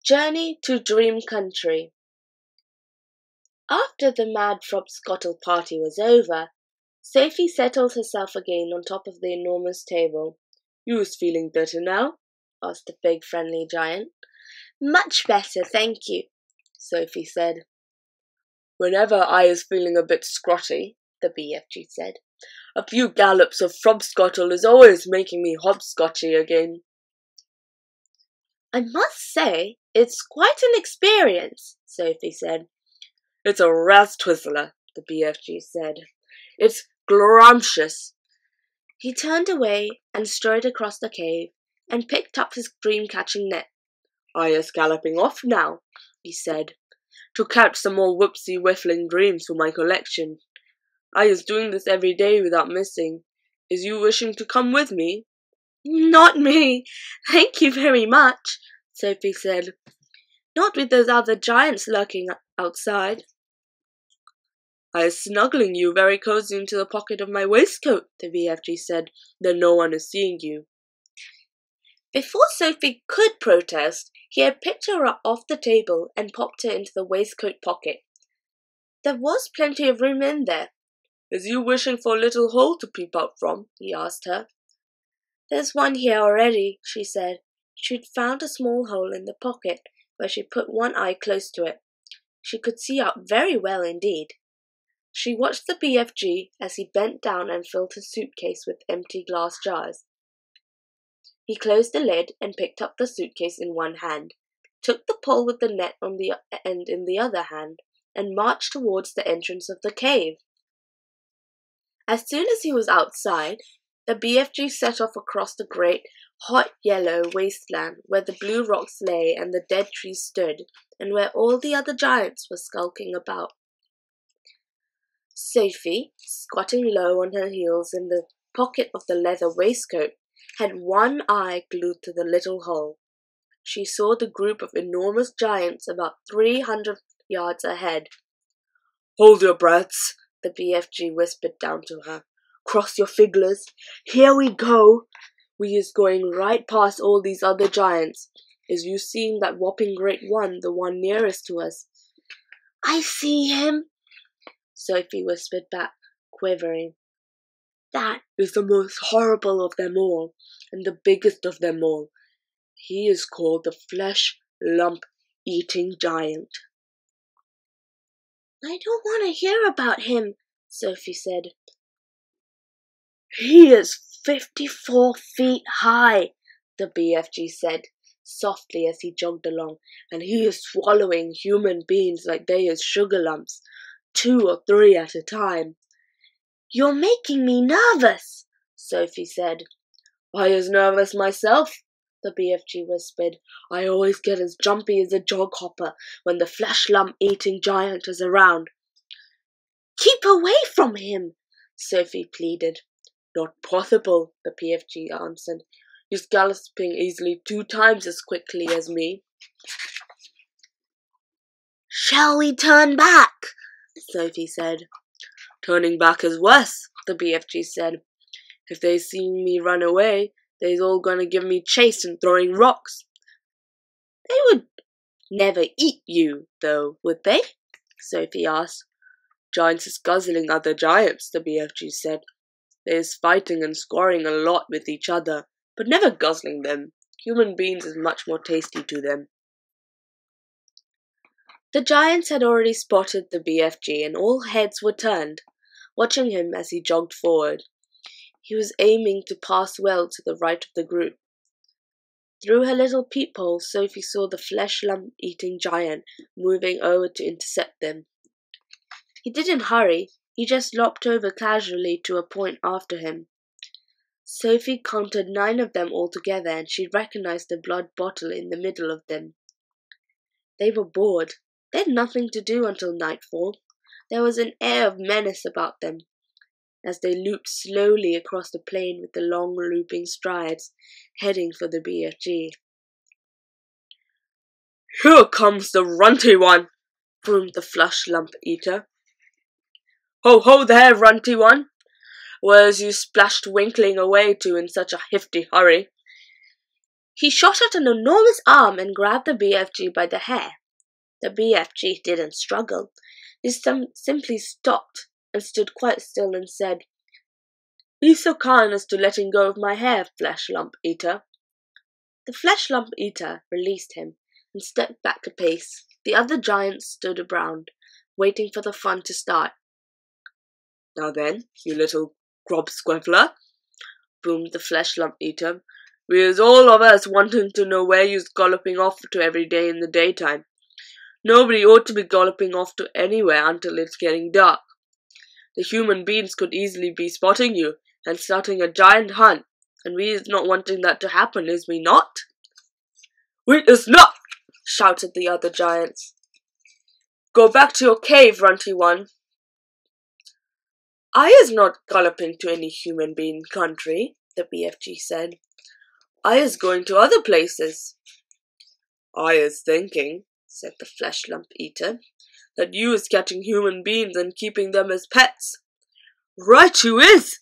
Journey to Dream Country. After the mad Frobscottle party was over, Sophie settled herself again on top of the enormous table. "You's feeling better now?" asked the big friendly giant. "Much better, thank you," Sophie said. "Whenever I is feeling a bit scrotty," the BFG said, "a few gallops of Frobscottle is always making me hopscotchy again." "I must say, it's quite an experience," Sophie said. "It's a ras-twizzler," the BFG said. "It's glorious." He turned away and strode across the cave and picked up his dream-catching net. "I is galloping off now," he said, "to catch some more whoopsie-whiffling dreams for my collection. I is doing this every day without missing. Is you wishing to come with me?" "Not me, thank you very much," Sophie said. "Not with those other giants lurking outside." "I is snuggling you very cozy into the pocket of my waistcoat," the BFG said, "then no one is seeing you." Before Sophie could protest, he had picked her up off the table and popped her into the waistcoat pocket. There was plenty of room in there. "Is you wishing for a little hole to peep out from?" he asked her. "There's one here already," she said. She'd found a small hole in the pocket, where she put one eye close to it. She could see out very well indeed. She watched the BFG as he bent down and filled his suitcase with empty glass jars. He closed the lid and picked up the suitcase in one hand, took the pole with the net on the end in the other hand, and marched towards the entrance of the cave. As soon as he was outside, the BFG set off across the great, hot yellow wasteland where the blue rocks lay and the dead trees stood, and where all the other giants were skulking about. Sophie, squatting low on her heels in the pocket of the leather waistcoat, had one eye glued to the little hole. She saw the group of enormous giants about 300 yards ahead. "Hold your breaths," the BFG whispered down to her. "Cross your figures. Here we go. We is going right past all these other giants. Is you seeing that whopping great one, the one nearest to us?" "I see him," Sophie whispered back, quivering. "That is the most horrible of them all, and the biggest of them all. He is called the flesh-lump-eating giant." "I don't want to hear about him," Sophie said. "He is 54 feet high," the BFG said, softly as he jogged along, "and he is swallowing human beings like they is sugar lumps, 2 or 3 at a time." "You're making me nervous," Sophie said. "I is nervous myself," the BFG whispered. "I always get as jumpy as a jog hopper when the flesh-lump-eating giant is around." "Keep away from him," Sophie pleaded. "Not possible," the BFG answered. "He's galloping easily 2 times as quickly as me." "Shall we turn back?" Sophie said. "Turning back is worse," the BFG said. "If they see me run away, they's all gonna give me chase and throwing rocks." "They would never eat you, though, would they?" Sophie asked. "Giants is guzzling other giants," the BFG said. "They is fighting and scoring a lot with each other, but never guzzling them. Human beings is much more tasty to them." The giants had already spotted the BFG, and all heads were turned, watching him as he jogged forward. He was aiming to pass well to the right of the group. Through her little peephole, Sophie saw the flesh-lump-eating giant moving over to intercept them. He didn't hurry, he just lopped over casually to a point after him. Sophie counted 9 of them altogether, and she recognized the blood bottle in the middle of them. They were bored. They had nothing to do until nightfall. There was an air of menace about them, as they looped slowly across the plain with the long looping strides, heading for the BFG. "Here comes the runty one," boomed the flesh-lump-eater. "Ho, ho there, runty one! Where's you splashed winkling away to in such a hefty hurry?" He shot out an enormous arm and grabbed the BFG by the hair. The BFG didn't struggle. He simply stopped and stood quite still and said, "Be so kind as to letting go of my hair, Flesh Lump Eater." The Flesh Lump Eater released him and stepped back a pace. The other giants stood around, waiting for the fun to start. "Now then, you little grub squiffler," boomed the Flesh Lump Eater, "we is all of us wanting to know where you's galloping off to every day in the daytime. Nobody ought to be galloping off to anywhere until it's getting dark. The human beings could easily be spotting you and starting a giant hunt, and we is not wanting that to happen, is we not?" "We is not!" shouted the other giants. "Go back to your cave, runty one." "I is not galloping to any human being country," the BFG said. "I is going to other places." "I is thinking," said the Flesh Lump Eater, "that you is catching human beings and keeping them as pets." "Right you is!"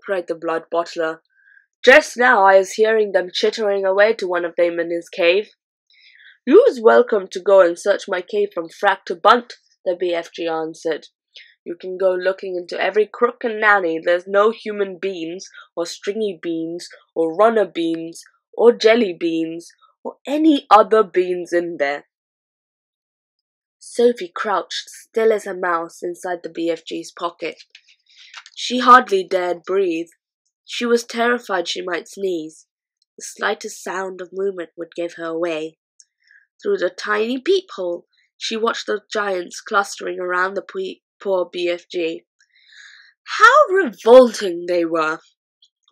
cried the Blood Bottler. "Just now I is hearing them chittering away to one of them in his cave." "You is welcome to go and search my cave from frack to bunt," the BFG answered. "You can go looking into every crook and nanny. There's no human beans, or stringy beans, or runner beans, or jelly beans, or any other beans in there." Sophie crouched still as a mouse inside the BFG's pocket. She hardly dared breathe. She was terrified she might sneeze. The slightest sound of movement would give her away. Through the tiny peephole, she watched the giants clustering around the poor BFG. How revolting they were!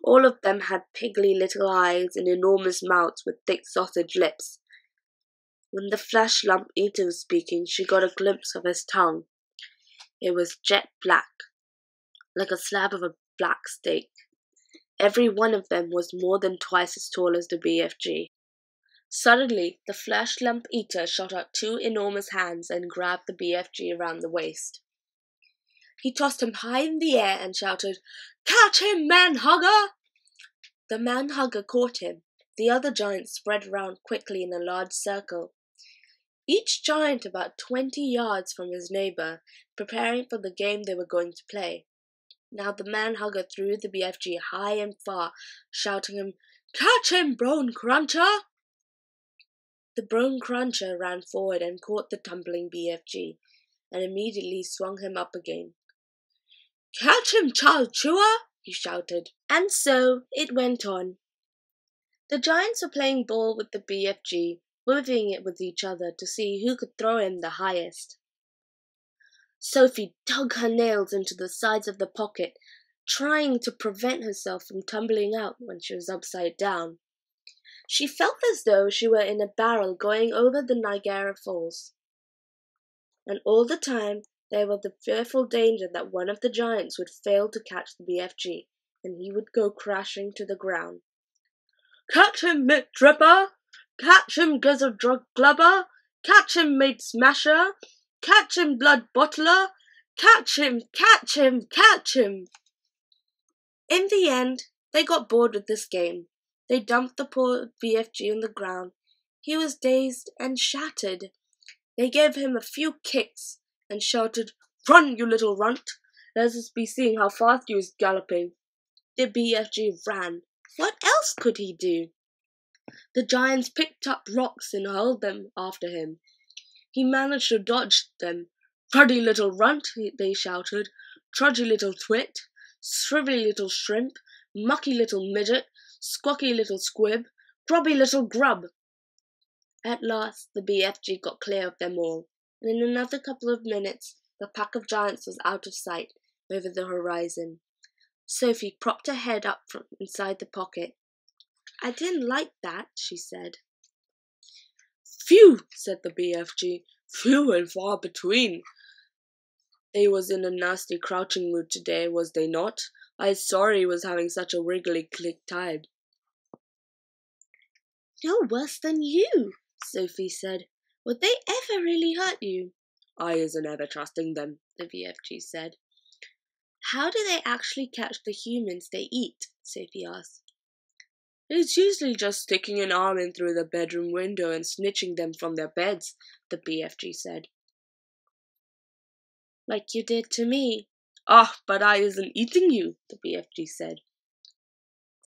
All of them had piggly little eyes and enormous mouths with thick sausage lips. When the Flesh Lump Eater was speaking, she got a glimpse of his tongue. It was jet black, like a slab of a black steak. Every one of them was more than twice as tall as the BFG. Suddenly, the Flesh Lump Eater shot out two enormous hands and grabbed the BFG around the waist. He tossed him high in the air and shouted, "Catch him, man-hugger!" The man-hugger caught him. The other giants spread around quickly in a large circle, each giant about 20 yards from his neighbor, preparing for the game they were going to play. Now the man-hugger threw the BFG high and far, shouting him, "Catch him, Bone Cruncher!" The Bone Cruncher ran forward and caught the tumbling BFG, and immediately swung him up again. "Catch him, child chewer!" he shouted. And so it went on. The giants were playing ball with the BFG, moving it with each other to see who could throw him the highest. Sophie dug her nails into the sides of the pocket, trying to prevent herself from tumbling out when she was upside down. She felt as though she were in a barrel going over the Niagara Falls. And all the time there was the fearful danger that one of the giants would fail to catch the BFG, and he would go crashing to the ground. "Catch him, Mitt Dripper! Catch him, Guzzle Drug Glubber! Catch him, Mate Smasher! Catch him, Blood Bottler! Catch him! Catch him! Catch him!" In the end, they got bored with this game. They dumped the poor BFG on the ground. He was dazed and shattered. They gave him a few kicks and shouted, "Run, you little runt! Let us be seeing how fast you is galloping." The BFG ran. What else could he do? The giants picked up rocks and hurled them after him. He managed to dodge them. "Ruddy little runt," they shouted. "Trudgy little twit. Shrivelly little shrimp. Mucky little midget. Squawky little squib. Grubby little grub." At last the BFG got clear of them all, and in another couple of minutes the pack of giants was out of sight over the horizon. Sophie propped her head up from inside the pocket. "I didn't like that," she said. "Phew," said the BFG. "Few and far between. They was in a nasty crouching mood today, was they not? I's sorry he was having such a wriggly click time." "No worse than you," Sophie said. "Would they ever really hurt you?" "I isn't ever trusting them," the BFG said. "How do they actually catch the humans they eat?" Sophie asked. It's usually just sticking an arm in through the bedroom window and snitching them from their beds, the BFG said. Like you did to me. Ah, but I isn't eating you, the BFG said.